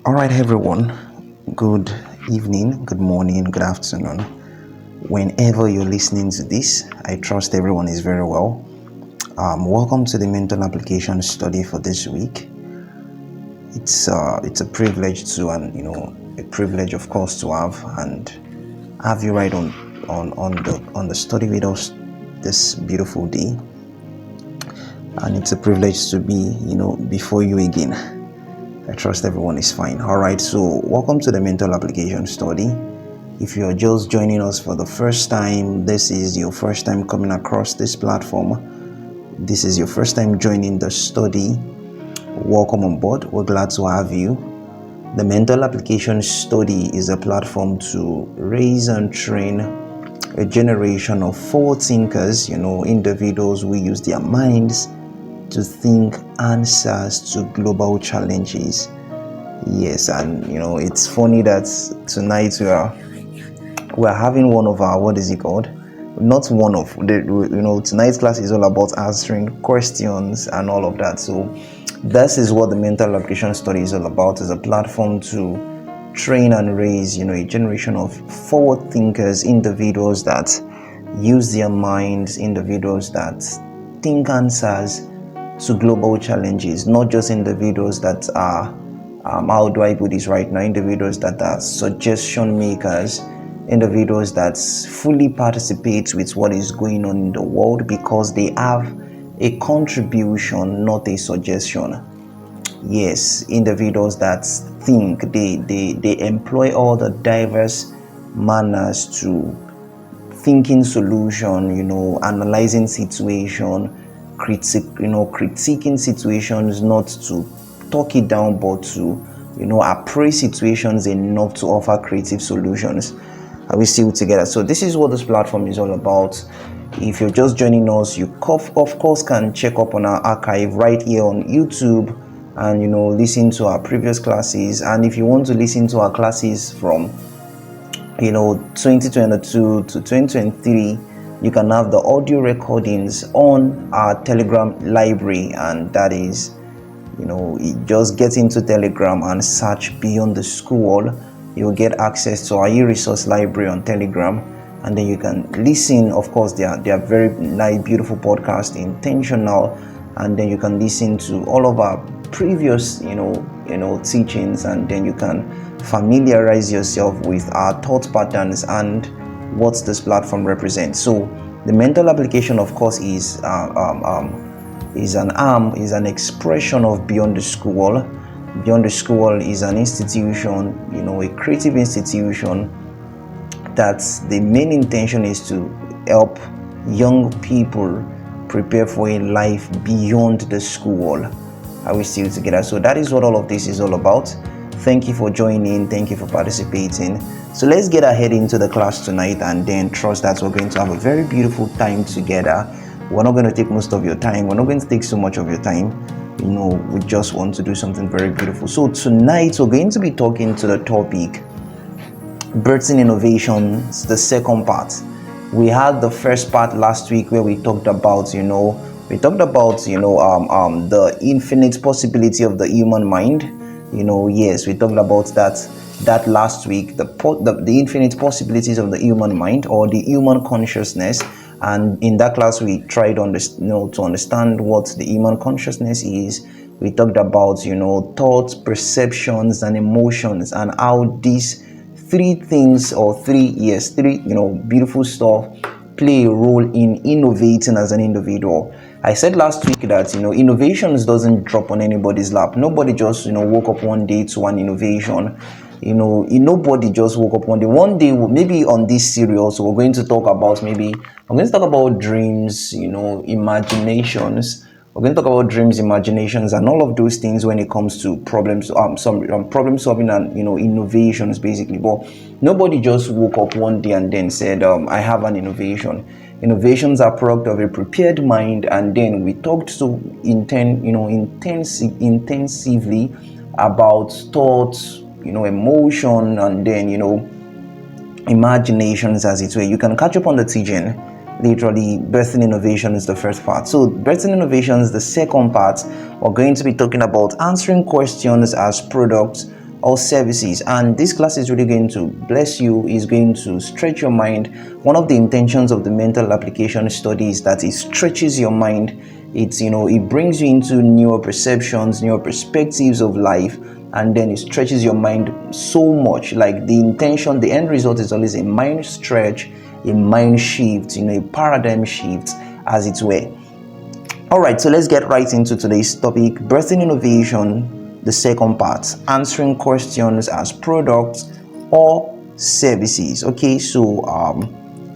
All right, everyone. Good evening, good morning, good afternoon. Whenever you're listening to this, I trust everyone is very well. Welcome to the mental application study for this week. It's a privilege to, and a privilege, of course, to have you right on the study with us this beautiful day. And it's a privilege to be before you again. I trust everyone is fine. All right, so welcome to the mental application study. If you're just joining us for the first time, this is your first time coming across this platform, this is your first time joining the study, welcome on board. We're glad to have you. The mental application study is a platform to raise and train a generation of forward thinkers, individuals who use their minds to think answers to global challenges. Yes, and it's funny that tonight we're having one of our, what is it called? Not one of the, tonight's class is all about answering questions and all of that. So this is what the mental application study is all about. Is a platform to train and raise a generation of forward thinkers, individuals that use their minds, individuals that think answers to global challenges, not just individuals that are how do I put this right now, individuals that are suggestion makers, individuals that fully participate with what is going on in the world because they have a contribution, not a suggestion. Yes, individuals that think, they employ all the diverse manners to thinking solution, analyzing situation, critiquing situations, not to talk it down, but to appraise situations enough to offer creative solutions. Are we still together? So this is what this platform is all about. If you're just joining us, you of course can check up on our archive right here on YouTube and listen to our previous classes. And if you want to listen to our classes from 2022 to 2023, you can have the audio recordings on our Telegram library, and that is just get into Telegram and search Beyond the School. You'll get access to our e-resource library on Telegram, and then you can listen. Of course, they are very nice, beautiful podcast, intentional, and then you can listen to all of our previous teachings, and then you can familiarize yourself with our thought patterns and what this platform represents. So the mental application, of course, is an expression of Beyond the School. Beyond the School is an institution, a creative institution that the main intention is to help young people prepare for a life beyond the school. Are we still together? So that is what all of this is all about. Thank you for joining. Thank you for participating. So let's get ahead into the class tonight, and then trust that we're going to have a very beautiful time together. We're not going to take most of your time. We're not going to take so much of your time. We just want to do something very beautiful. So tonight we're going to be talking to the topic birthing innovations, the second part. We had the first part last week where we talked about the infinite possibility of the human mind. Yes, we talked about that last week, the infinite possibilities of the human mind, or the human consciousness. And in that class we tried to understand what the human consciousness is. We talked about thoughts, perceptions, and emotions, and how these three beautiful stuff play a role in innovating as an individual. I said last week that innovations doesn't drop on anybody's lap. Nobody just woke up one day to an innovation. Nobody just woke up one day, maybe on this series we're going to talk about, dreams, imaginations. We're going to talk about dreams, imaginations, and all of those things when it comes to problems, problem solving and innovations basically. But nobody just woke up one day and then said, I have an innovation. Innovations are product of a prepared mind, and then we talked so intensively about thoughts, emotion, and then imaginations, as it were. You can catch up on the teaching. Literally, birthing innovation is the first part. So birthing innovation is the second part. We're going to be talking about answering questions as products or services. And this class is really going to bless you, is going to stretch your mind. One of the intentions of the mental application study is that it stretches your mind. It's, it brings you into newer perceptions, newer perspectives of life, and then it stretches your mind so much. Like the intention, the end result is always a mind stretch, a mind shift, a paradigm shift, as it were. All right, so let's get right into today's topic: birthing innovation, the second part, answering questions as products or services. Okay, so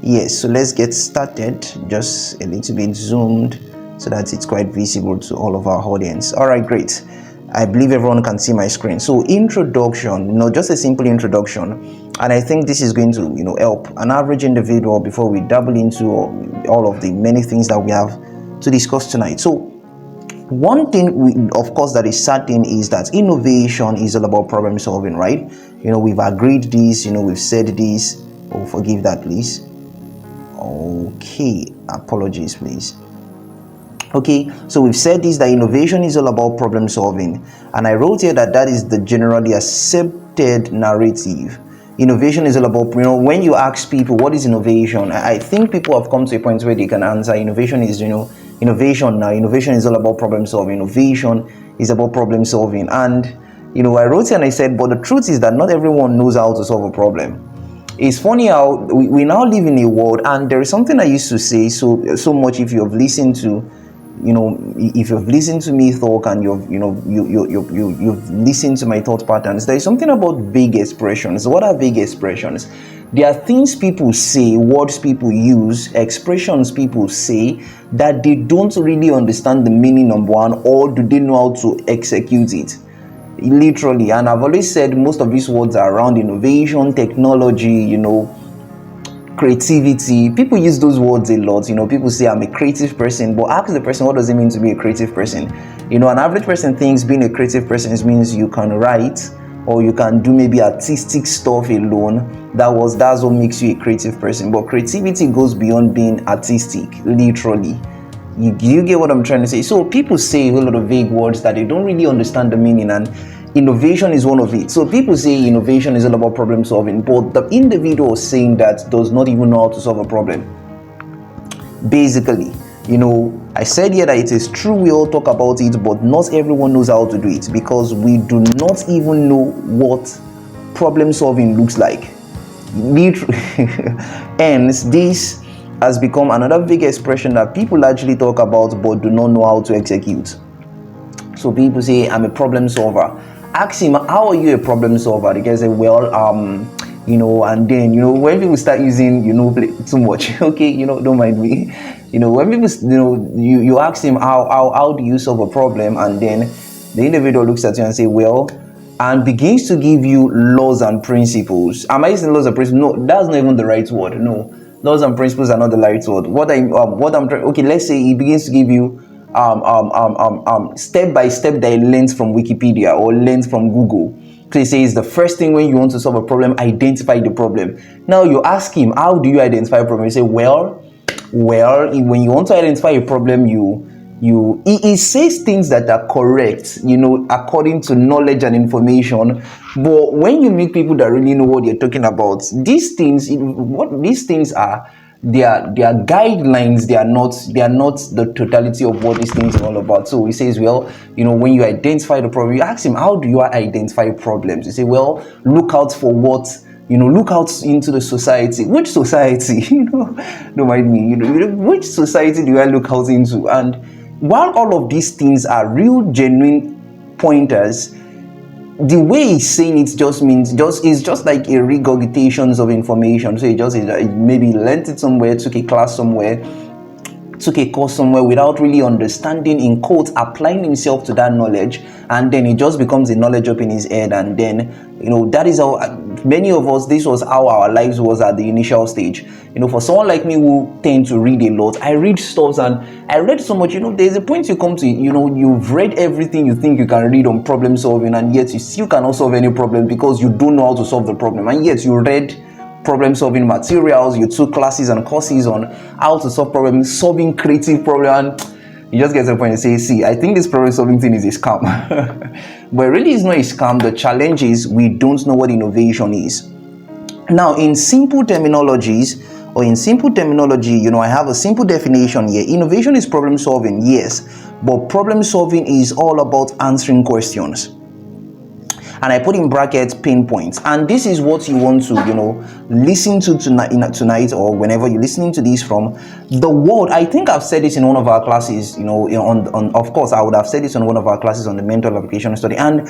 yes, so let's get started. Just a little bit zoomed so that it's quite visible to all of our audience. All right, great. I believe everyone can see my screen. So introduction, just a simple introduction, and I think this is going to help an average individual before we dabble into all of the many things that we have to discuss tonight. So one thing, of course, that is certain is that innovation is all about problem solving, right? We've agreed this, we've said this. Oh, forgive that, please. Okay, apologies, please. Okay, so we've said this, that innovation is all about problem solving, and I wrote here that is the generally accepted narrative. Innovation is all about, when you ask people what is innovation, I think people have come to a point where they can answer innovation is, innovation now. Innovation is all about problem solving. Innovation is about problem solving. And, I wrote here and I said, but the truth is that not everyone knows how to solve a problem. It's funny how we now live in a world, and there is something I used to say so much. If you have listened to, if you've listened to me talk and you've listened to my thought patterns, there is something about vague expressions. What are vague expressions? There are things people say, words people use, expressions people say that they don't really understand the meaning, number one, or do they know how to execute it? Literally. And I've always said most of these words are around innovation, technology, creativity. People use those words a lot. People say I'm a creative person, but ask the person, what does it mean to be a creative person? An average person thinks being a creative person means you can write or you can do maybe artistic stuff alone. That's what makes you a creative person. But creativity goes beyond being artistic, literally. You get what I'm trying to say? So people say a lot of vague words that they don't really understand the meaning, and innovation is one of it. So people say innovation is all about problem solving, but the individual saying that does not even know how to solve a problem. Basically, I said here that it is true we all talk about it, but not everyone knows how to do it because we do not even know what problem solving looks like. Hence, this has become another big expression that people largely talk about but do not know how to execute. So people say, I'm a problem solver. Ask him, how are you a problem solver? They can say, well, and then, when people start using, too much, okay, don't mind me. When people, you ask him, how do you solve a problem? And then the individual looks at you and say, well, and begins to give you laws and principles. Am I using laws and principles? No, that's not even the right word. No, laws and principles are not the right word. Okay, let's say he begins to give you step by step that he learns from Wikipedia or learns from Google. So he says the first thing when you want to solve a problem, identify the problem. Now you ask him, how do you identify a problem? You say, well, when you want to identify a problem, he says things that are correct, according to knowledge and information. But when you meet people that really know what they're talking about, these things are, they are guidelines. They are not the totality of what these things are all about. So he says, well, when you identify the problem, you ask him, how do you identify problems? You say, well, look out for what, look out into the society. Which society? Don't mind me. Which society do I look out into? And while all of these things are real, genuine pointers, the way he's saying it is just like a regurgitations of information. So he just maybe learned it somewhere, took a class somewhere, took a course somewhere without really understanding, in quotes, applying himself to that knowledge, and then it just becomes a knowledge up in his head. And then that is how many of us, this was how our lives was at the initial stage. For someone like me who tend to read a lot, I read stuff, and I read so much. There's a point you come to, you've read everything you think you can read on problem solving, and yet you still cannot solve any problem because you don't know how to solve the problem. And yet you read problem solving materials, you took classes and courses on how to solve problem solving, creative problem, and You just get to a point and say, see, I think this problem solving thing is a scam. But really it's not a scam. The challenge is we don't know what innovation is. Now, in simple terminologies, I have a simple definition here. Innovation is problem solving, yes, but problem solving is all about answering questions. And I put in brackets pinpoints, and this is what you want to listen to tonight or whenever you're listening to this from. The word, I think I've said this in one of our classes, on of course I would have said this on one of our classes on the mental application study. And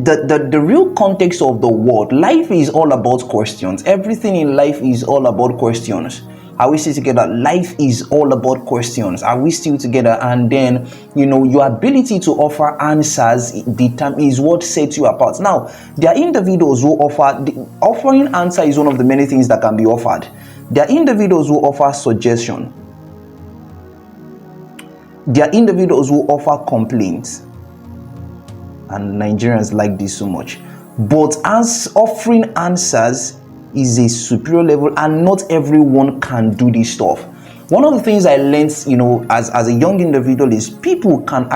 the real context of the word, life is all about questions. Everything in life is all about questions. Are we still together? Life is all about questions. Are we still together? And then, your ability to offer answers is what sets you apart. Now, there are individuals who offering answer is one of the many things that can be offered. There are individuals who offer suggestion. There are individuals who offer complaints. And Nigerians like this so much. But as offering answers is a superior level, and not everyone can do this stuff. One of the things I learned, as a young individual is people can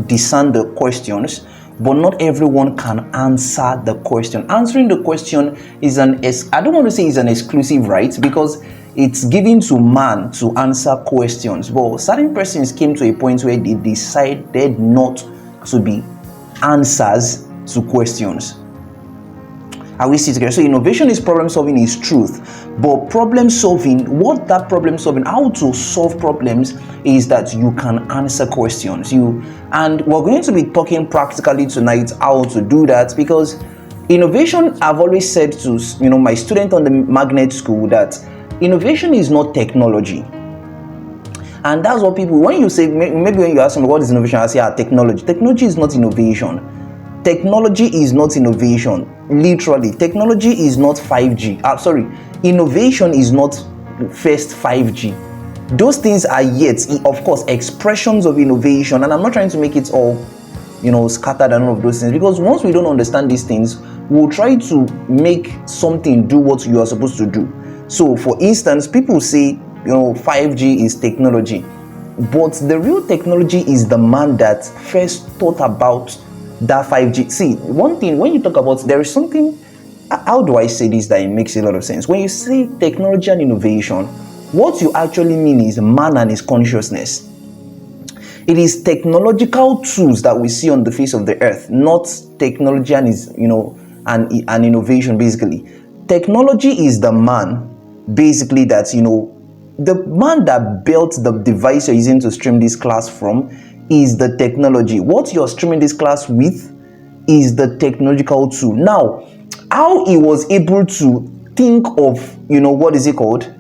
discern the questions, but not everyone can answer the question. Answering the question I don't want to say is an exclusive right, because it's given to man to answer questions. But certain persons came to a point where they decided not to be answers to questions. Are we still together? So innovation is problem solving, is truth. But problem solving, how to solve problems is that you can answer questions. And we're going to be talking practically tonight how to do that, because innovation, I've always said to my student on the magnet school that innovation is not technology. And that's what people, when you say, maybe when you ask them what is innovation, I say technology. Technology is not innovation. Technology is not innovation. Literally, technology is not 5G. Innovation is not first 5G. Those things are yet, of course, expressions of innovation. And I'm not trying to make it all, scattered and all of those things. Because once we don't understand these things, we'll try to make something do what you are supposed to do. So, for instance, people say, 5G is technology. But the real technology is the man that first thought about that 5G. See, one thing, when you talk about, there is something, how do I say this that it makes a lot of sense? When you say technology and innovation, what you actually mean is man and his consciousness. It is technological tools that we see on the face of the earth, not technology and is, and innovation, basically. Technology is the man, basically, that, the man that built the device you're using to stream this class from is the technology. What you're streaming this class with is the technological tool. Now, how he was able to think of, what is it called?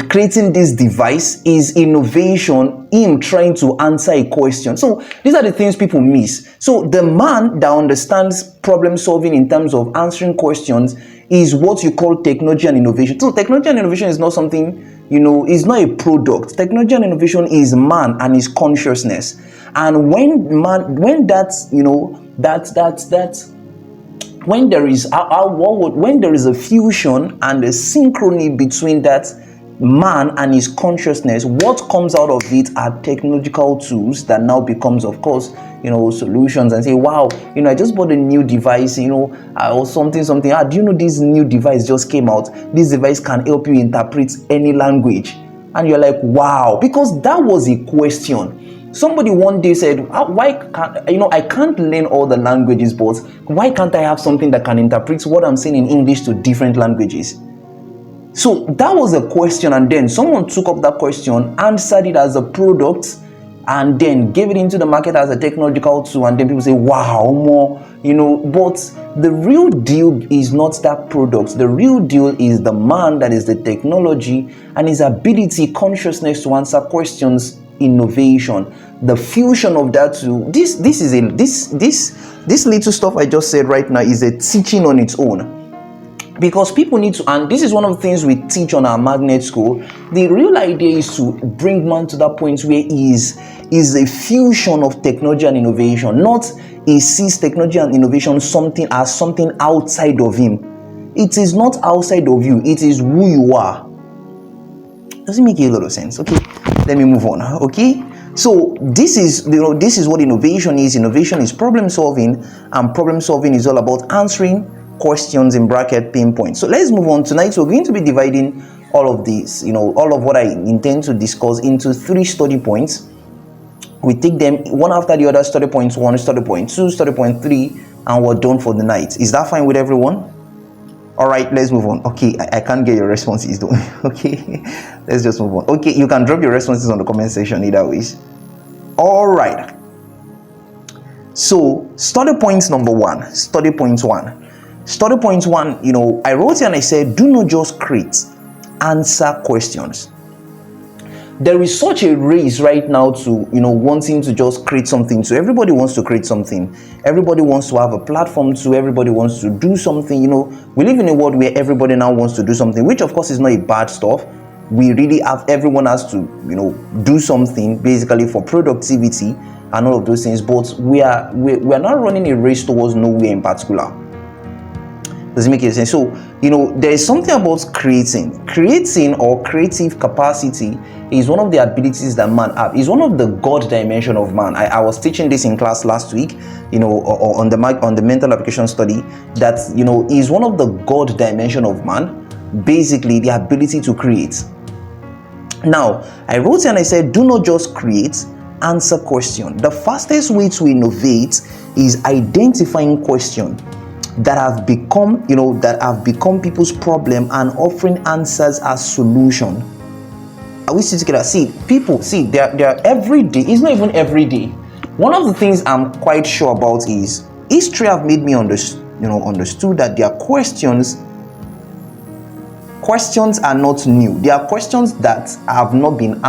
Creating this device is innovation, him trying to answer a question. So these are the things people miss. So the man that understands problem solving in terms of answering questions is what you call technology and innovation. So technology and innovation is not something, is not a product. Technology and innovation is man and his consciousness. And when there is a fusion and a synchrony between that man and his consciousness, what comes out of it are technological tools that now becomes, of course, solutions. And say, wow, I just bought a new device, or something. Do you know this new device just came out? This device can help you interpret any language. And you're like, wow, because that was a question. Somebody one day said, why can't, I can't learn all the languages, but why can't I have something that can interpret what I'm saying in English to different languages? So that was a question, and then someone took up that question, answered it as a product, and then gave it into the market as a technological tool, and then people say, wow, more, but the real deal is not that product. The real deal is the man that is the technology and his ability, consciousness to answer questions, innovation, the fusion of that two. This little stuff I just said right now is a teaching on its own. Because people need to, and this is one of the things we teach on our magnet school. The real idea is to bring man to that point where he is a fusion of technology and innovation, not he sees technology and innovation something outside of him. It is not outside of you, it is who you are. Does it make a lot of sense? Okay. let me move on. Okay, so this is what innovation is. Innovation is problem solving, and problem solving is all about answering questions in bracket pinpoint. So let's move on. Tonight we're going to be dividing all of these, all of what I intend to discuss into 3 study points. We take them one after the other: study point 1, study point 2, study point 3, and we're done for the night. Is that fine with everyone? All right, let's move on. Okay, I can't get your responses though. Okay, let's just move on. Okay, you can drop your responses on the comment section either ways. All right, so study point number 1. Study point 1. Study point 1, I wrote here and I said, do not just create, answer questions. There is such a race right now to wanting to just create something. So everybody wants to create something. Everybody wants to have a platform. So everybody wants to do something. We live in a world where everybody now wants to do something, which of course is not a bad stuff. We really have, everyone has to do something basically for productivity and all of those things. But we are not running a race towards nowhere in particular. Does it make any sense? So there is something about creating or creative capacity is one of the abilities that man have. Is one of the God dimension of man. I was teaching this in class last week, on the mental application study, that is one of the God dimension of man, basically the ability to create. Now I wrote here and I said, do not just create, answer question. The fastest way to innovate is identifying question that have become people's problem and offering answers as solution. Are we still together? They're every day. It's not even every day. One of the things I'm quite sure about is history have made me understood that their questions are not new. There are questions that have not been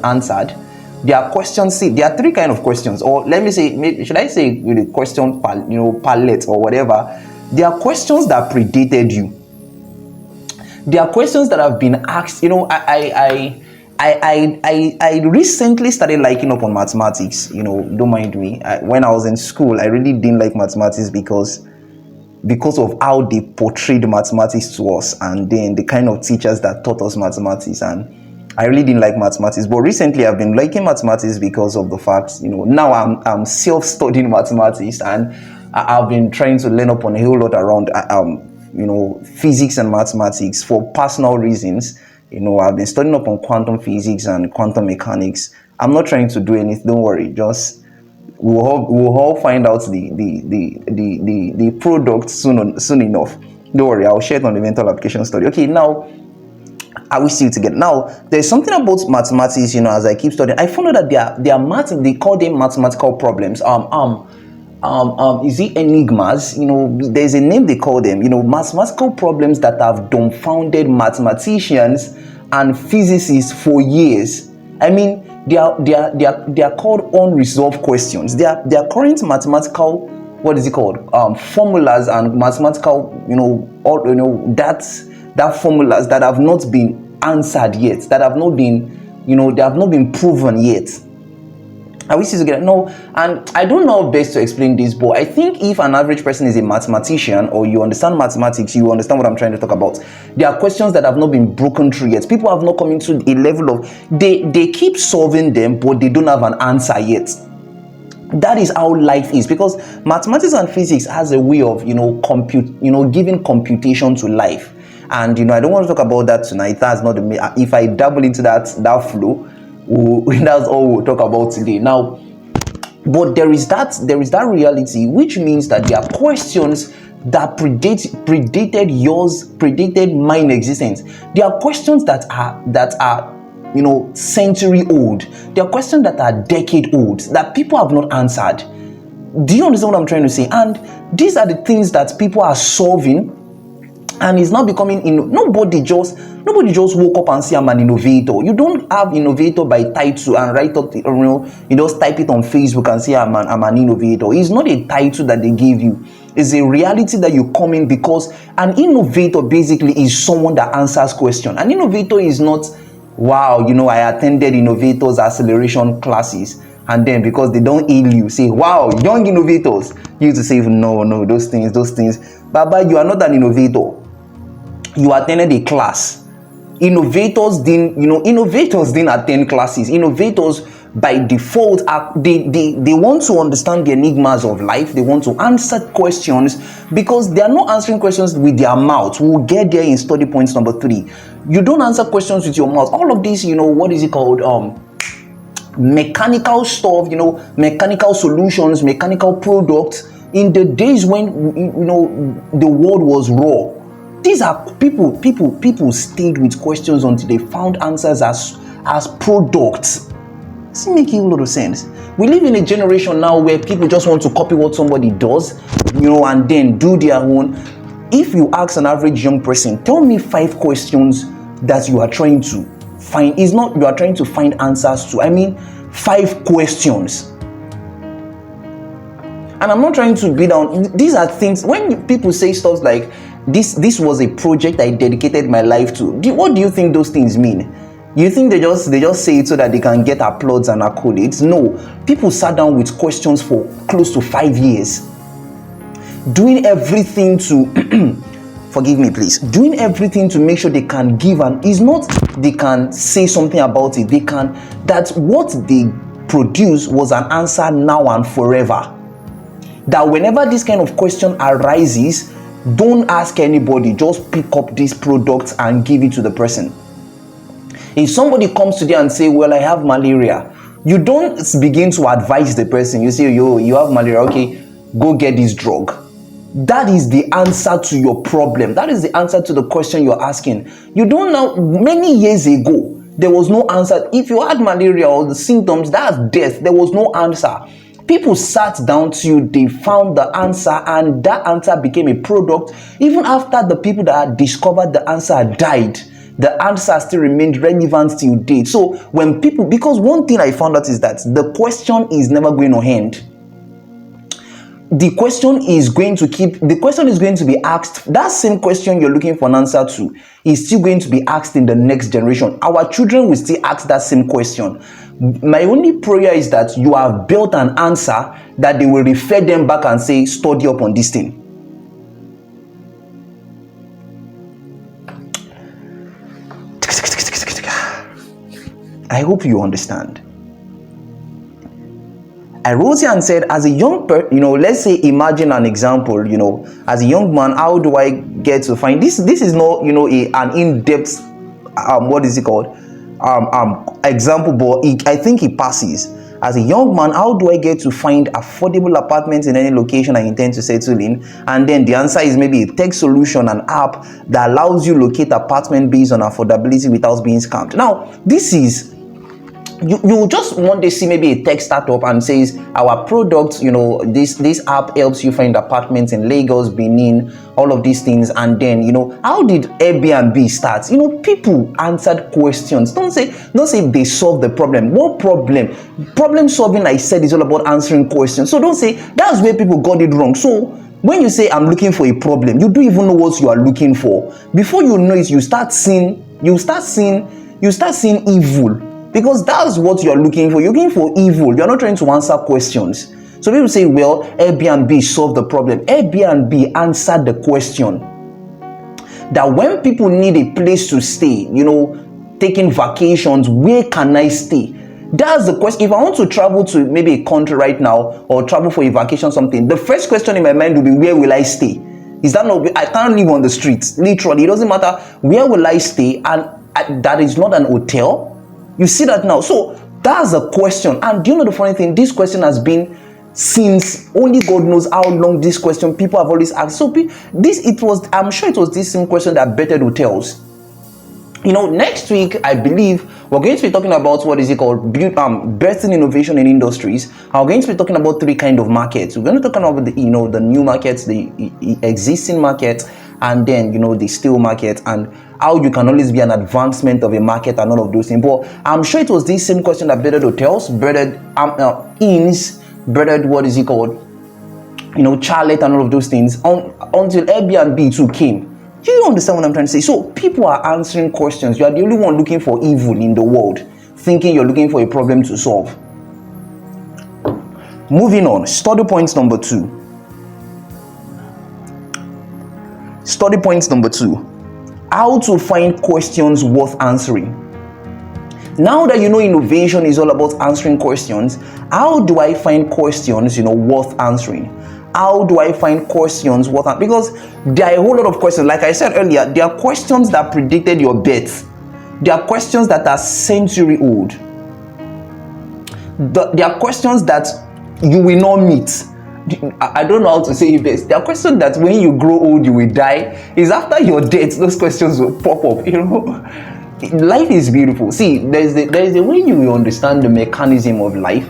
answered. There are questions. There are 3 kind of questions, or let me say, should I say with a question palette or whatever? There are questions that predated you. There are questions that have been asked. I recently started liking up on mathematics. Don't mind me. When I was in school, I really didn't like mathematics because of how they portrayed mathematics to us, and then the kind of teachers that taught us mathematics, and I really didn't like mathematics. But recently I've been liking mathematics because of the fact, now I'm self-studying mathematics, and I've been trying to learn up on a whole lot around physics and mathematics for personal reasons. I've been studying up on quantum physics and quantum mechanics. I'm not trying to do anything, don't worry, just we'll all find out the product soon enough. Don't worry, I'll share it on the mental application study. Okay, now are we still together? Now, there's something about mathematics, as I keep studying. I found out that they call them mathematical problems. Is it enigmas? There's a name they call them. Mathematical problems that have dumbfounded mathematicians and physicists for years. I mean, they are called unresolved questions. They are current mathematical, what is it called? Formulas and mathematical, that formulas that have not been answered yet, that have not been, they have not been proven yet. Are we still together? No, and I don't know best to explain this, but I think if an average person is a mathematician, or you understand mathematics, you understand what I'm trying to talk about. There are questions that have not been broken through yet. People have not come into a level of, they keep solving them, but they don't have an answer yet. That is how life is, because mathematics and physics has a way of, giving computation to life. And I don't want to talk about that tonight. That's not the. If I dabble into that flow, that's all we'll talk about today. Now, but there is that reality, which means that there are questions that predated mine existence. There are questions that are century old. There are questions that are decade old that people have not answered. Do you understand what I'm trying to say? And these are the things that people are solving. And it's now becoming, nobody just woke up and say I'm an innovator. You don't have innovator by title and write up, you just type it on Facebook and say I'm an innovator. It's not a title that they give you. It's a reality that you come in, because an innovator basically is someone that answers questions. An innovator is not, wow, I attended innovators acceleration classes, and then because they don't hail you, say, wow, young innovators. You to say, no, those things. Baba, you are not an innovator. You attended a class. Innovators didn't attend classes. Innovators by default they want to understand the enigmas of life. They want to answer questions because they are not answering questions with their mouth. We'll get there in study points number 3. You don't answer questions with your mouth. All of this, what is it called, mechanical stuff, mechanical solutions, mechanical products in the days when the world was raw. These are people stayed with questions until they found answers as products. Does it make a lot of sense? We live in a generation now where people just want to copy what somebody does, and then do their own. If you ask an average young person, tell me 5 questions that you are trying to find. It's not you are trying to find answers to. I mean, 5 questions. And I'm not trying to be down. These are things, when people say stuff like, this was a project I dedicated my life to. What do you think those things mean? You think they just say it so that they can get applause and accolades? No. People sat down with questions for close to 5 years, doing everything to forgive me please, doing everything to make sure they can give, and it's not they can say something about it, that what they produce was an answer now and forever. That whenever this kind of question arises, don't ask anybody, just pick up this product and give it to the person. If somebody comes to you and say, well, I have malaria, you don't begin to advise the person. You say, you have malaria, okay, go get this drug. That is the answer to your problem. That is the answer to the question you're asking. You don't know, many years ago, there was no answer. If you had malaria or the symptoms, that's death. There was no answer. People sat down to you, they found the answer, and that answer became a product. Even after the people that had discovered the answer died, the answer still remained relevant till date. So when people, because one thing I found out is that the question is never going to end. The question is going to be asked. That same question you're looking for an answer to is still going to be asked in the next generation. Our children will still ask that same question. My only prayer is that you have built an answer that they will refer them back and say, study up on this thing. I hope you understand. I wrote here and said, as a young person, let's say, imagine an example, as a young man, how do I get to find this? This is not, an in-depth, what is it called? Example, but I think it passes. As a young man, how do I get to find affordable apartments in any location I intend to settle in? And then the answer is maybe a tech solution, an app that allows you locate apartment based on affordability without being scammed. Now, this is, you just want to see maybe a tech startup and says our product, this app helps you find apartments in Lagos, Benin, all of these things. And then, how did Airbnb start? People answered questions. Don't say they solved the problem. What problem? Problem solving, I said, is all about answering questions. So don't say that's where people got it wrong. So when you say I'm looking for a problem, you don't even know what you are looking for. Before you know it, you start seeing evil. Because that's what you're looking for. You're looking for evil. You're not trying to answer questions. So people say, well, Airbnb solved the problem. Airbnb answered the question. That when people need a place to stay, taking vacations, where can I stay? That's the question. If I want to travel to maybe a country right now or travel for a vacation or something, the first question in my mind will be, where will I stay? Is that not, I can't live on the streets. Literally, it doesn't matter. Where will I stay? And that is not an hotel. You see that now. So that's a question. And do you know the funny thing? This question has been since only God knows how long this question people have always asked. So I'm sure it was this same question that bettered hotels. Next week, I believe we're going to be talking about what is it called, birthing innovation in industries. We're going to be talking about 3 kinds of markets. We're going to talk about the new markets, the existing markets, and then the stale market, and how you can always be an advancement of a market and all of those things. But I'm sure it was this same question that bettered hotels, bettered inns, bettered what is it called, Charlotte and all of those things, until Airbnb too came. Do you understand what I'm trying to say? So people are answering questions. You are the only one looking for evil in the world, thinking you're looking for a problem to solve. Moving on, study point number 2. Study point number 2. how to find questions worth answering. Now that you know innovation is all about answering questions, how do I find questions, worth answering? How do I find questions worth answering? Because there are a whole lot of questions. Like I said earlier, there are questions that predicted your birth. There are questions that are century old. There are questions that you will not meet. I don't know how to say it best. There are questions that when you grow old, you will die. It's after your death, those questions will pop up, Life is beautiful. See, there's a way you will understand the mechanism of life,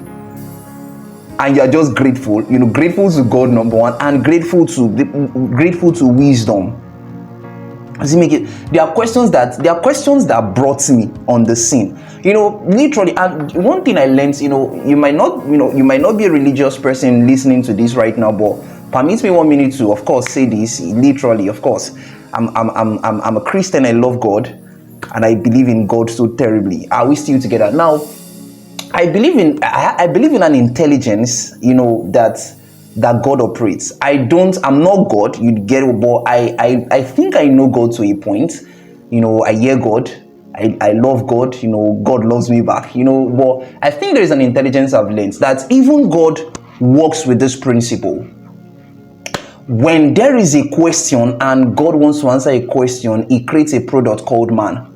and you're just grateful, grateful to God, number one, and grateful to wisdom. Does it make it? There are questions that brought me on the scene. Literally, and one thing I learned, you might not be a religious person listening to this right now, but permit me 1 minute to, of course, say this. Literally, of course, I'm a Christian. I love God, and I believe in God so terribly. Are we still together? Now, I believe in an intelligence, that God operates. I'm not God, you get it, but I think I know God to a point. I hear God, I love God, God loves me back, but I think there is an intelligence I've learned that even God works with this principle. When there is a question and God wants to answer a question, he creates a product called man.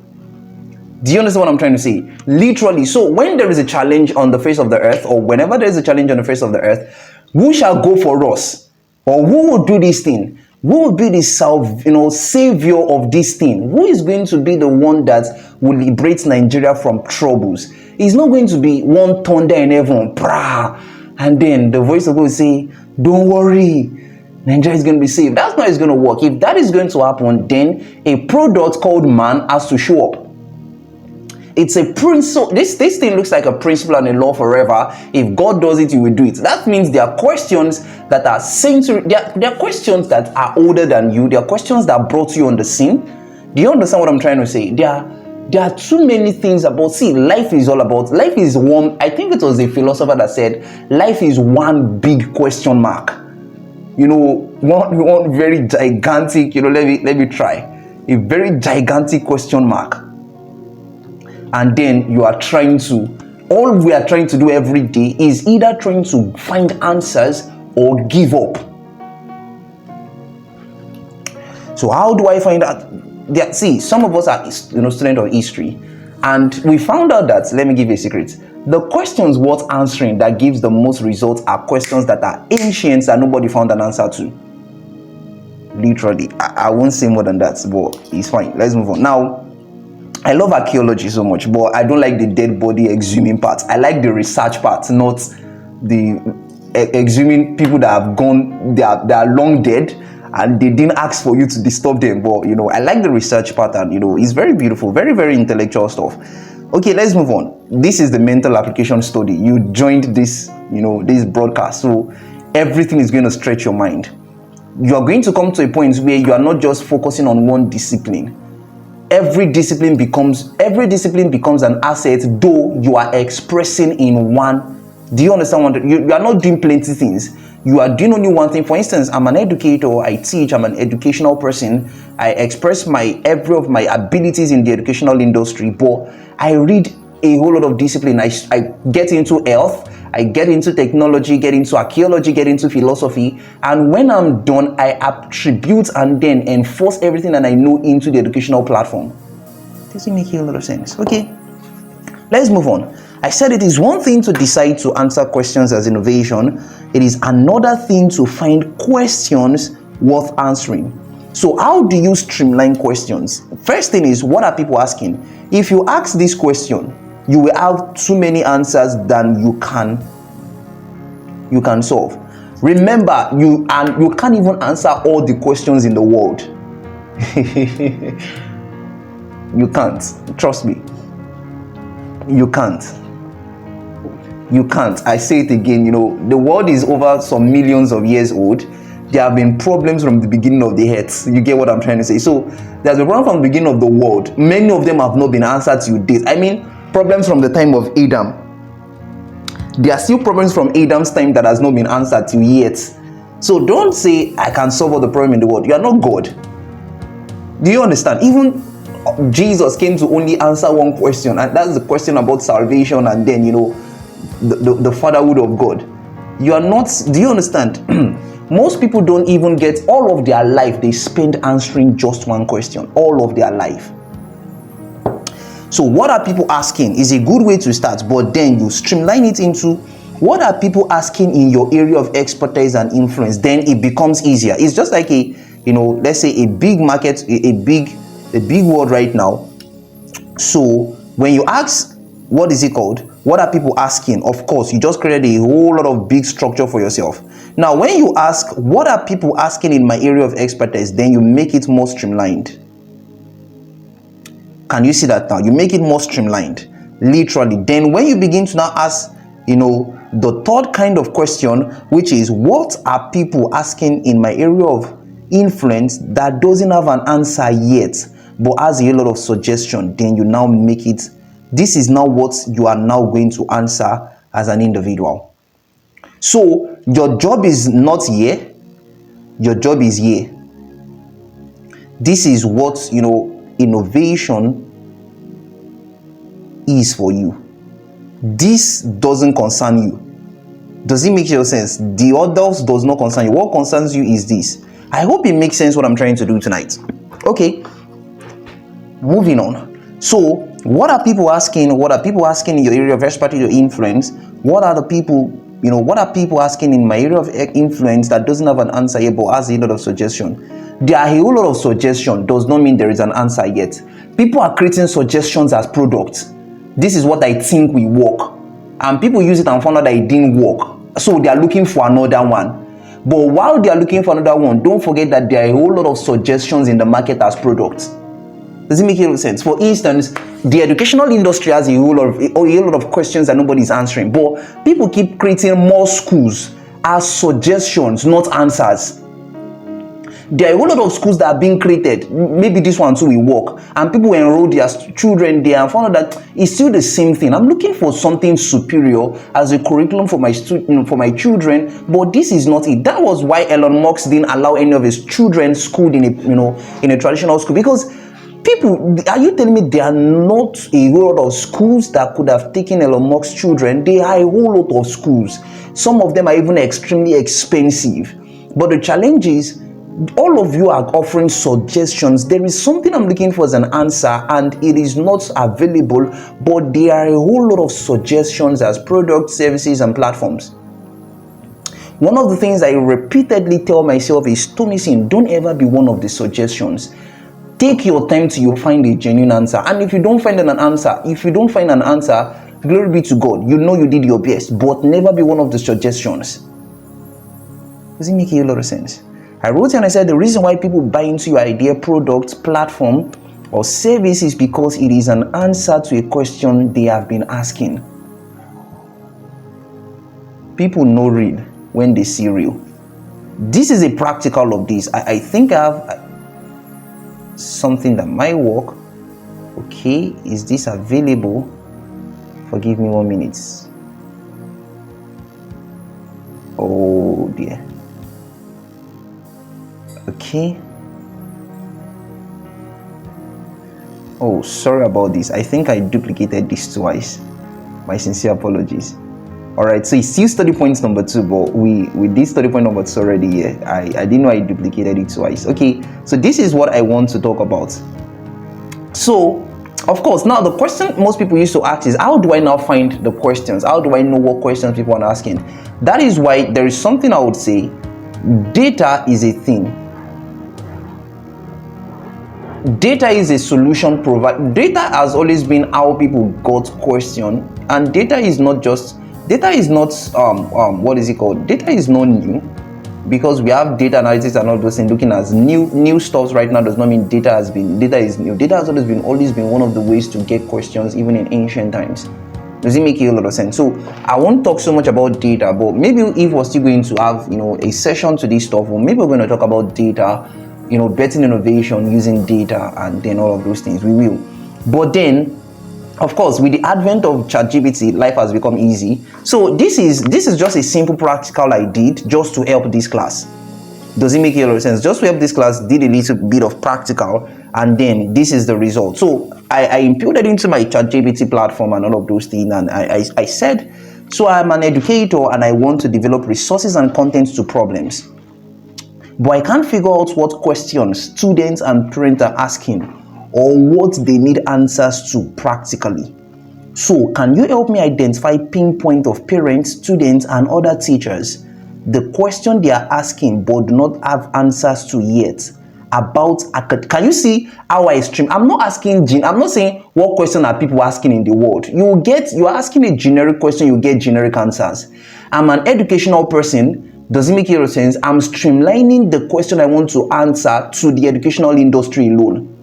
Do you understand what I'm trying to say? Literally. So when there is a challenge on the face of the earth, or whenever there is a challenge on the face of the earth, who shall go for us? Or who will do this thing? Who will be the savior of this thing? Who is going to be the one that will liberate Nigeria from troubles? It's not going to be one thunder in heaven, brah, and then the voice of God will say, don't worry, Nigeria is going to be saved. That's not how it's going to work. If that is going to happen, then a product called man has to show up. It's a principle. This thing looks like a principle and a law forever. If God does it, He will do it. That means there are questions that are century. There are questions that are older than you. There are questions that brought you on the scene. Do you understand what I'm trying to say? There are too many things about. See, life is one. I think it was a philosopher that said, life is one big question mark. One very gigantic. Let me try. A very gigantic question mark. And then all we are trying to do every day is either trying to find answers or give up. So how do I find out? See, some of us are students of history, and we found out that, let me give you a secret, the questions worth answering that gives the most results are questions that are ancient that nobody found an answer to. Literally, I won't say more than that, but it's fine. Let's move on. Now, I love archaeology so much, but I don't like the dead body exhuming part. I like the research part, not the exhuming people that have gone, they are long dead and they didn't ask for you to disturb them. But I like the research part, and it's very beautiful, very, very intellectual stuff. Okay, let's move on. This is the mental application study. You joined this, this broadcast, so everything is going to stretch your mind. You are going to come to a point where you are not just focusing on one discipline. Every discipline becomes an asset, though you are expressing in one. Do you understand what you are not doing plenty things? You are doing only one thing. For instance, I'm an educator, I teach, I'm an educational person. I express every of my abilities in the educational industry, but I read a whole lot of discipline. I get into health, I get into technology, get into archaeology, get into philosophy, and when I'm done, I attribute and then enforce everything that I know into the educational platform. Does it make a lot of sense? Okay, let's move on. I said it is one thing to decide to answer questions as innovation. It is another thing to find questions worth answering. So how do you streamline questions? First thing is, what are people asking? If you ask this question, you will have too many answers than you can solve. Remember, you can't even answer all the questions in the world. You can't. Trust me. You can't. I say it again, the world is over some millions of years old. There have been problems from the beginning of the earth. You get what I'm trying to say? So there's a problem from the beginning of the world. Many of them have not been answered to date. I mean, problems from the time of Adam. There are still problems from Adam's time that has not been answered to yet. So don't say, I can solve all the problem in the world. You are not God. Do you understand? Even Jesus came to only answer one question, and that's the question about salvation, and then the fatherhood of God. You are not. Do you understand? Most people don't even get all of their life. They spend answering just one question all of their life. So what are people asking is a good way to start, but then you streamline it into what are people asking in your area of expertise and influence. Then it becomes easier. It's just like let's say a big market, a big world right now. So when you ask, what is it called? What are people asking? Of course, you just created a whole lot of big structure for yourself. Now, when you ask, what are people asking in my area of expertise? Then you make it more streamlined. Can you see that now? You make it more streamlined, literally. Then when you begin to now ask, the third kind of question, which is what are people asking in my area of influence that doesn't have an answer yet, but has a lot of suggestion, then you now make it. This is now what you are now going to answer as an individual. So your job is not here, your job is here. This is what innovation is for you. This doesn't concern you. Does it make sense? The others does not concern you. What concerns you is this. I hope it makes sense what I'm trying to do tonight. Okay, moving on. So what are people asking? What are people asking in your area of expertise or influence? What are people asking in my area of influence that doesn't have an answer yet but has a lot of suggestion? There are a whole lot of suggestion does not mean there is an answer yet. People are creating suggestions as products. This is what I think will work, and people use it and found out that it didn't work, so they are looking for another one. But while they are looking for another one, don't forget that there are a whole lot of suggestions in the market as products. Does it make any sense? For instance, the educational industry has a whole lot of questions that nobody is answering, but people keep creating more schools as suggestions, not answers. There are a whole lot of schools that are being created. Maybe this one too will work, and people enroll their children there and found out that it's still the same thing. I'm looking for something superior as a curriculum for my for my children, but this is not it. That was why Elon Musk didn't allow any of his children schooled in a traditional school, because people, are you telling me there are not a whole lot of schools that could have taken Elon Musk's children? There are a whole lot of schools. Some of them are even extremely expensive. But the challenge is, all of you are offering suggestions. There is something I'm looking for as an answer, and it is not available, but there are a whole lot of suggestions as products, services, and platforms. One of the things I repeatedly tell myself is, Tomisin, don't ever be one of the suggestions. Take your time till you find a genuine answer. And if you don't find an answer, glory be to God. You know you did your best, but never be one of the suggestions. Does it make a lot of sense? I wrote and I said the reason why people buy into your idea, product, platform, or service is because it is an answer to a question they have been asking. People know real when they see real. This is a practical of this. I think I have something that might work. Okay, is this available? Forgive me 1 minute. Oh dear. Okay. Oh, sorry about this. I think I duplicated this twice. My sincere apologies. Alright, so it's still study points number 2, but we did study point number 2 already here. I didn't know I duplicated it twice. Okay, so this is what I want to talk about. So, of course, now the question most people used to ask is, how do I now find the questions? How do I know what questions people are asking? That is why there is something I would say. Data is a thing. Data is a solution provider. Data has always been how people got question, and data is not data is not new, because we have data analytics and all those things. Looking at new stuff right now does not mean data is new. Data has always been one of the ways to get questions, even in ancient times. Does it make a lot of sense? So I won't talk so much about data, but maybe if we're still going to have a session to this stuff, or maybe we're going to talk about data, betting innovation using data, and then all of those things, we will. But then, of course, with the advent of ChatGPT, life has become easy. So this is just a simple practical I did just to help this class. Does it make a lot of sense? Just to help this class, did a little bit of practical, and then this is the result. So I imputed into my ChatGPT platform and all of those things, and I said, so I'm an educator and I want to develop resources and contents to problems, but I can't figure out what questions students and parents are asking or what they need answers to practically. So can you help me identify pinpoint of parents, students, and other teachers, the question they are asking but do not have answers to yet about can you see how I stream? I'm not saying what question are people asking in the world. You're asking a generic question, you get generic answers. I'm an educational person. Does it make any sense? I'm streamlining the question I want to answer to the educational industry alone.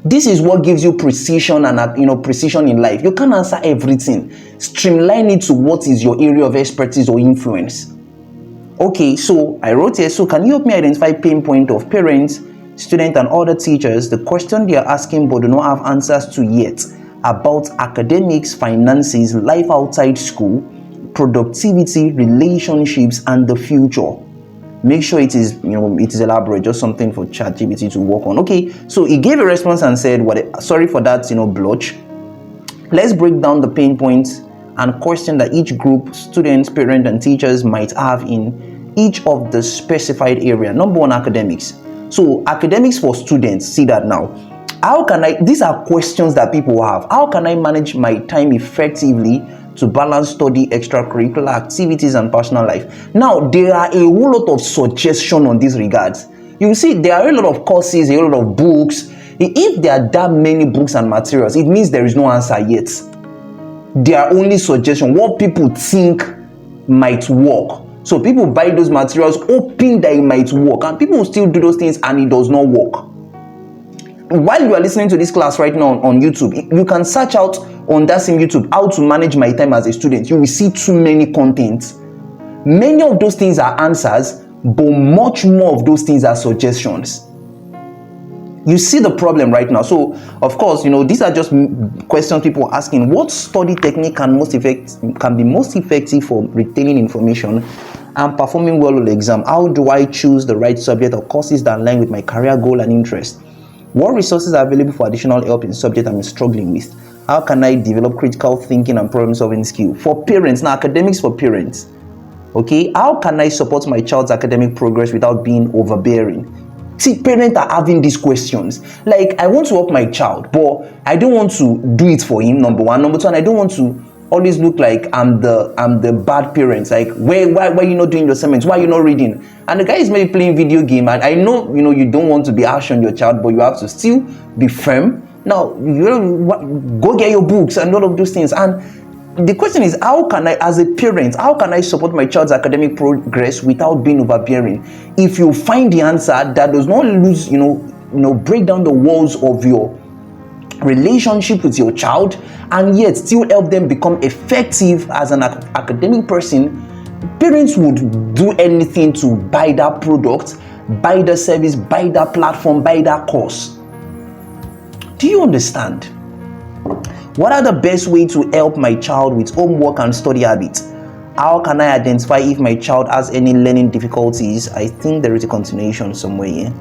This is what gives you precision and precision in life. You can't answer everything. Streamline it to what is your area of expertise or influence. Okay, so I wrote here, so can you help me identify pain point of parents, students, and other teachers, the question they are asking but do not have answers to yet about academics, finances, life outside school, productivity, relationships, and the future. Make sure it is elaborate, just something for ChatGPT to work on. Okay, so he gave a response and said, sorry for that, blotch. Let's break down the pain points and question that each group, students, parents, and teachers might have in each of the specified area. Number one, academics. So academics for students, see that now. These are questions that people have. How can I manage my time effectively to balance study, extracurricular activities, and personal life? Now, there are a whole lot of suggestions on these regards. You see, there are a lot of courses, a lot of books. If there are that many books and materials, it means there is no answer yet. They are only suggestions, what people think might work. So people buy those materials hoping that it might work, and people will still do those things and it does not work. While you are listening to this class right now on YouTube, you can search out on that same YouTube, how to manage my time as a student. You will see too many contents. Many of those things are answers, but much more of those things are suggestions. You see the problem right now. So, of course, these are just questions people are asking. What study technique can be most effective for retaining information and performing well on the exam? How do I choose the right subject or courses that align with my career goal and interest? What resources are available for additional help in subject I'm struggling with? How can I develop critical thinking and problem-solving skill? For parents, now academics for parents. Okay, how can I support my child's academic progress without being overbearing? See, parents are having these questions. Like, I want to help my child, but I don't want to do it for him, number one. Number two, and I don't want to always look like I'm the bad parent. Like, why are you not doing your assignments? Why are you not reading? And the guy is maybe playing video game, and I know you don't want to be harsh on your child, but you have to still be firm. Now, go get your books and all of those things. And the question is, how can I, as a parent, how can I support my child's academic progress without being overbearing? If you find the answer that does not lose, break down the walls of your relationship with your child, and yet still help them become effective as an academic person, parents would do anything to buy that product, buy the service, buy that platform, buy that course. Do you understand? What are the best ways to help my child with homework and study habits? How can I identify if my child has any learning difficulties? I think there is a continuation somewhere here.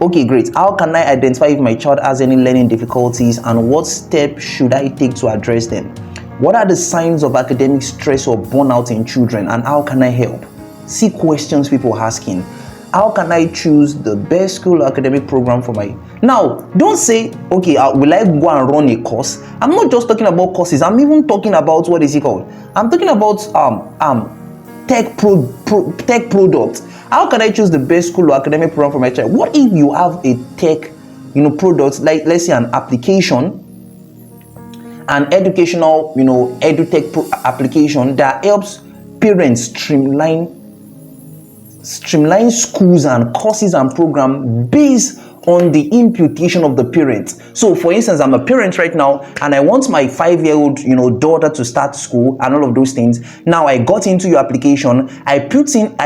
Okay, great. How can I identify if my child has any learning difficulties, and what steps should I take to address them? What are the signs of academic stress or burnout in children, and how can I help? See questions people are asking. How can I choose the best school academic program for my... Now, don't say, okay, will I go and run a course? I'm not just talking about courses. I'm even talking about, what is it called? I'm talking about tech products. How can I choose the best school or academic program for my child? What if you have a tech, product, like let's say an application, an educational, edutech application that helps parents streamline schools and courses and programs based on the imputation of the parent. So for instance, I'm a parent right now and I want my 5-year-old daughter to start school and all of those things. Now I got into your application, I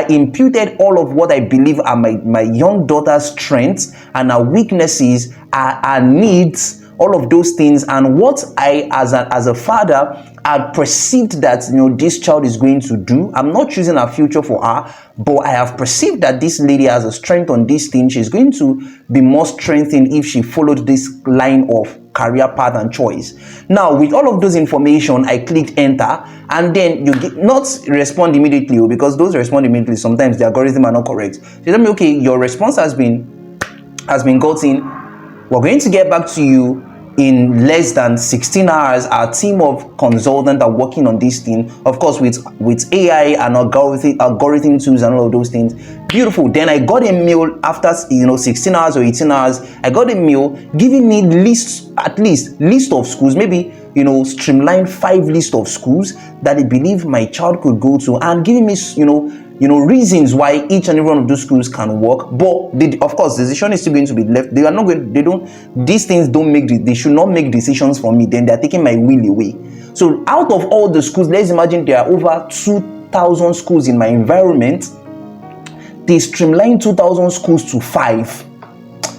imputed all of what I believe are my young daughter's strengths and her weaknesses, her needs all of those things, and what I as a father had perceived that this child is going to do. I'm not choosing a future for her, but I have perceived that this lady has a strength on this thing. She's going to be more strengthened if she followed this line of career path and choice. Now, with all of those information, I clicked enter, and then you get not respond immediately, because those respond immediately, sometimes the algorithm are not correct. So tell me, okay, your response has been gotten. We're going to get back to you in less than 16 hours. Our team of consultants are working on this thing, of course, with AI and algorithm tools and all of those things. Beautiful. Then I got a mail after 16 hours or 18 hours. I got a mail giving me list of schools, maybe streamlined 5 list of schools that they believe my child could go to, and giving me reasons why each and every one of those schools can work. But of course, the decision is still going to be left. These things they should not make decisions for me. Then they're taking my will away. So out of all the schools, let's imagine there are over 2,000 schools in my environment. They streamline 2,000 schools to 5.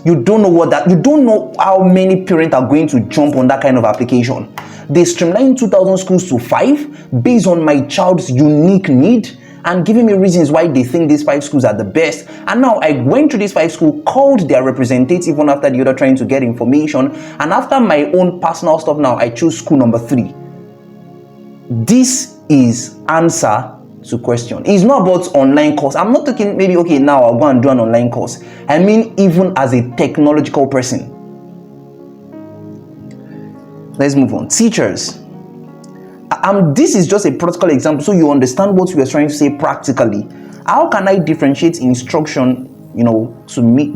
You don't know how many parents are going to jump on that kind of application. They streamline 2,000 schools to 5 based on my child's unique need, and giving me reasons why they think these 5 schools are the best. And now I went to these 5 schools, called their representative one after the other, trying to get information. And after my own personal stuff, now I choose school number 3. This is answer to question. It's not about online course. I'm not talking maybe, okay, now I'll go and do an online course. I mean, even as a technological person. Let's move on. Teachers. This is just a practical example, so you understand what we are trying to say practically. How can I differentiate instruction, to meet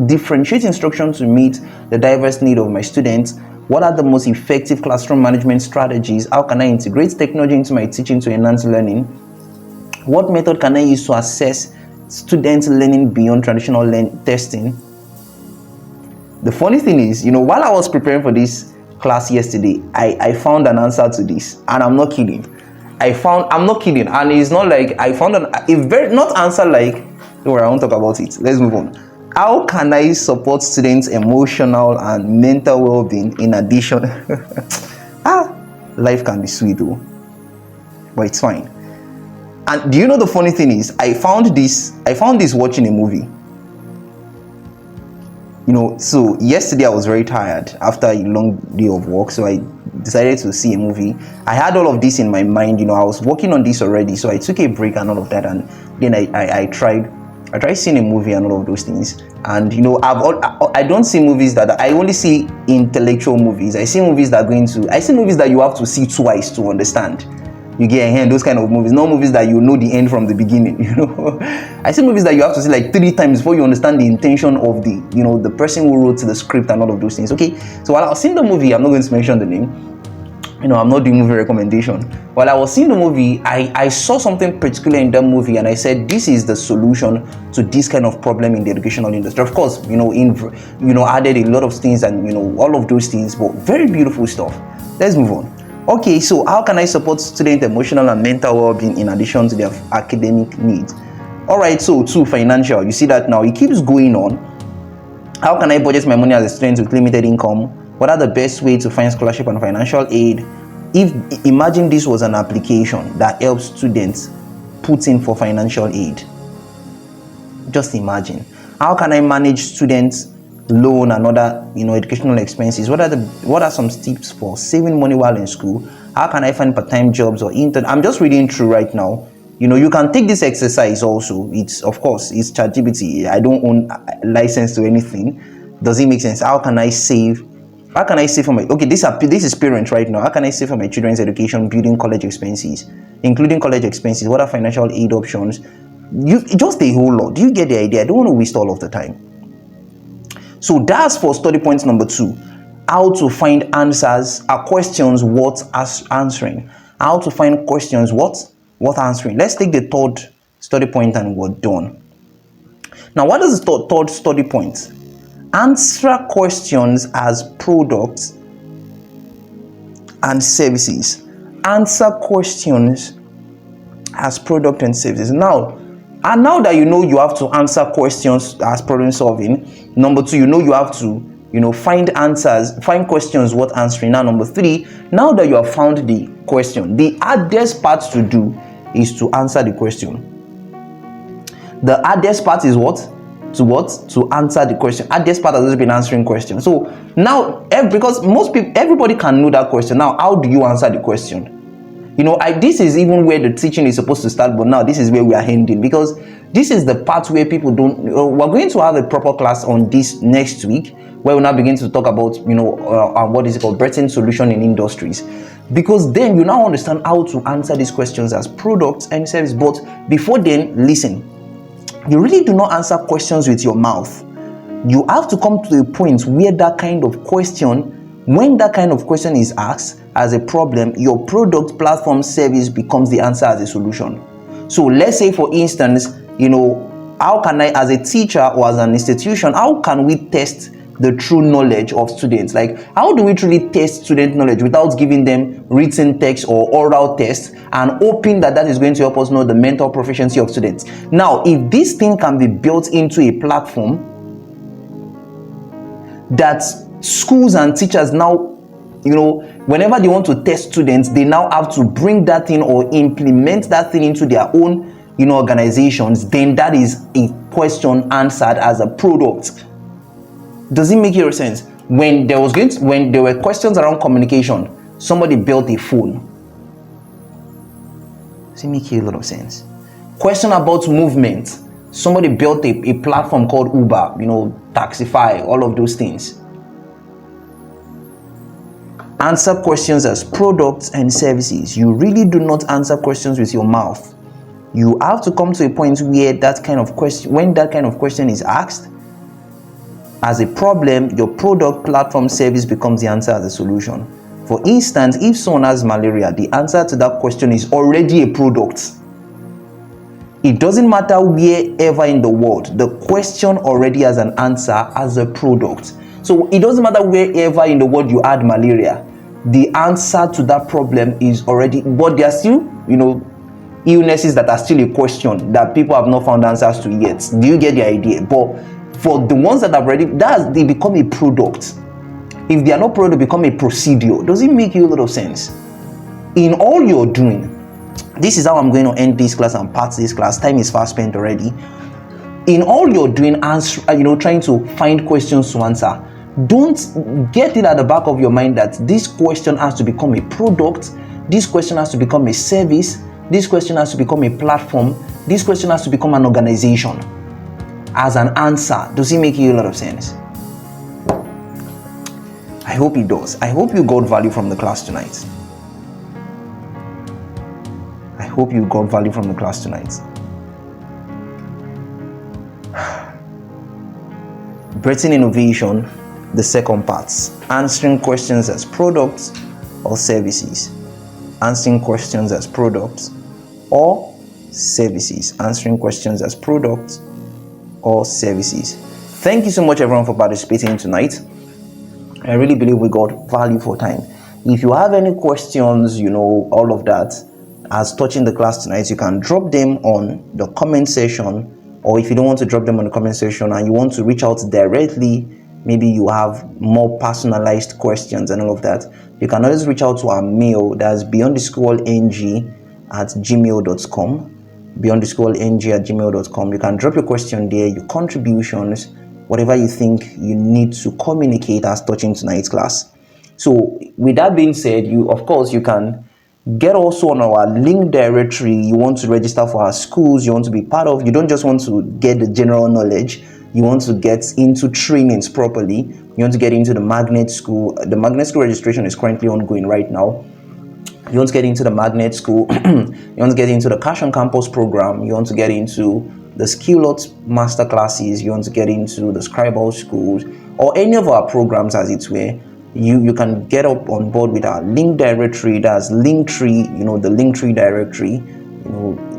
the diverse need of my students? What are the most effective classroom management strategies? How can I integrate technology into my teaching to enhance learning? What method can I use to assess students' learning beyond traditional testing? The funny thing is, while I was preparing for this class yesterday, I found an answer to this, and I'm not kidding. I'm not kidding, and it's not like I found not answer like, don't worry, I won't talk about it. Let's move on. How can I support students' emotional and mental well-being in addition? Life can be sweet though, but it's fine. And do you know the funny thing is, I found this watching a movie. So yesterday I was very tired after a long day of work, so I decided to see a movie. I had all of this in my mind, I was working on this already, so I took a break and all of that, and then I tried seeing a movie and all of those things. And I don't see movies I only see intellectual movies. I see movies that you have to see twice to understand. You get a hand, those kind of movies, not movies that know the end from the beginning. I see movies that you have to see like 3 times before you understand the intention of the person who wrote the script and all of those things. Okay, so while I was seeing the movie, I'm not going to mention the name. I'm not doing movie recommendation. While I was seeing the movie, I saw something particular in that movie, and I said, this is the solution to this kind of problem in the educational industry. Of course, added a lot of things and all of those things, but very beautiful stuff. Let's move on. Okay, so how can I support student emotional and mental well-being in addition to their academic needs? All right, so 2, financial. You see that now it keeps going on. How can I budget my money as a student with limited income? What are the best ways to find scholarship and financial aid? Imagine this was an application that helps students put in for financial aid. Just imagine. How can I manage students' loan and other educational expenses? What are some tips for saving money while in school? How can I find part-time jobs or intern? I'm just reading through right now. You can take this exercise also. It's ChatGPT. I don't own a license to anything. Does it make sense? How can I save for my this is parents right now. How can I save for my children's education, including college expenses? What are financial aid options? Just a whole lot. Do you get the idea? I don't want to waste all of the time. So that's for study point number 2. How to find answers are questions worth answering. How to find questions worth answering. Let's take the 3rd study point and we're done. Now, what is the 3rd study point? Answer questions as products and services. Answer questions as product and services. Now that you have to answer questions as problem solving. Number 2, you have to find answers, find questions worth answering. Now, number 3, now that you have found the question, the hardest part to do is to answer the question. The hardest part is what? To answer the question. Hardest part has just been answering questions. So now, because most people, everybody can know that question. Now, how do you answer the question? This is even where the teaching is supposed to start, but now this is where we are ending, because this is the part where people don't. We're going to have a proper class on this next week, where we'll now begin to talk about, what is it called, Breton solution in industries, because then you now understand how to answer these questions as products and service. But before then, listen, you really do not answer questions with your mouth. You have to come to a point where that kind of question, when that kind of question is asked as a problem, your product, platform, service becomes the answer as a solution. So let's say, for instance, how can I, as a teacher or as an institution, how can we test the true knowledge of students? Like, how do we truly test student knowledge without giving them written text or oral tests and hoping that is going to help us know the mental proficiency of students? Now, if this thing can be built into a platform that schools and teachers now, whenever they want to test students, they now have to bring that thing or implement that thing into their own, organizations, then that is a question answered as a product. Does it make your sense? When there were questions around communication, somebody built a phone. Does it make a lot of sense? Question about movement, somebody built a platform called Uber, Taxify, all of those things. Answer questions as products and services. You really do not answer questions with your mouth. You have to come to a point where that kind of question is asked as a problem, your product, platform, service becomes the answer as a solution. For instance, if someone has malaria, the answer to that question is already a product. It doesn't matter wherever in the world, the question already has an answer as a product. So it doesn't matter wherever in the world you had malaria, the answer to that problem is already, but there are still, illnesses that are still a question that people have not found answers to yet. Do you get the idea? But for the ones that have already, they become a product. If they are not product, they become a procedure. Does it make you a lot of sense? In all you're doing, this is how I'm going to end this class and part this class. Time is fast spent already. In all you're doing, trying to find questions to answer, don't get it at the back of your mind that this question has to become a product, this question has to become a service, this question has to become a platform, this question has to become an organization as an answer. Does it make you a lot of sense? I hope it does. I hope you got value from the class tonight. I hope you got value from the class tonight. Breton innovation, the second part, answering questions as products or services. Answering questions as products or services. Answering questions as products or services. Thank you so much, everyone, for participating tonight. I really believe we got value for time. If you have any questions, all of that, as touching the class tonight, you can drop them on the comment section. Or if you don't want to drop them on the comment section and you want to reach out directly, maybe you have more personalized questions and all of that, you can always reach out to our mail. That's beyondtheschoolng@gmail.com. beyondtheschoolng@gmail.com. You can drop your question there, your contributions, whatever you think you need to communicate as touching tonight's class. So with that being said, you can get also on our link directory. You want to register for our schools, you want to be part of, you don't just want to get the general knowledge, you want to get into trainings properly, you want to get into the Magnet School. The Magnet School registration is currently ongoing right now. You want to get into the Magnet School, you want to get into the Cash on Campus program, you want to get into the Skillot master classes, you want to get into the Scribble schools, or any of our programs as it were, you can get up on board with our link directory. That's Linktree, the Linktree directory.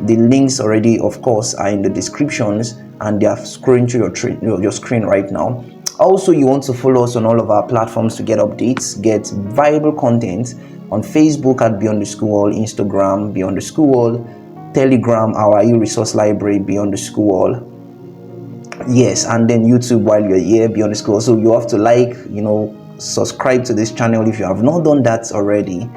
The links already, of course, are in the descriptions and they are scrolling through your screen right now. Also, you want to follow us on all of our platforms to get updates, get valuable content on Facebook at Beyond the School, Instagram Beyond the School, Telegram, our e-resource library Beyond the School. Yes, and then YouTube while you're here, be on the scroll. So you have to like, subscribe to this channel if you have not done that already.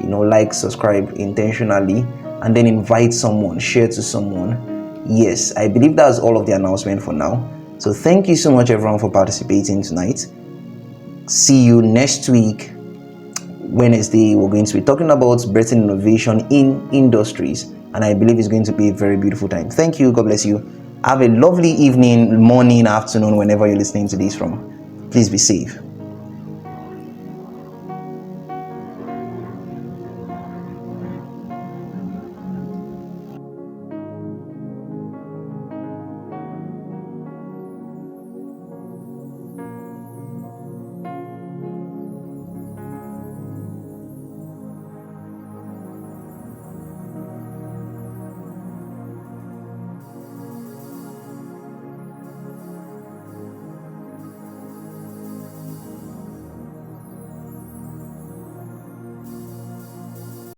Like, subscribe intentionally, and then invite someone, share to someone. Yes, I believe that's all of the announcement for now. So thank you so much everyone for participating tonight. See you next week, Wednesday. We're going to be talking about breathing innovation in industries, and I believe it's going to be a very beautiful time. Thank you. God bless you. Have a lovely evening, morning, afternoon, whenever you're listening to this from. Please be safe.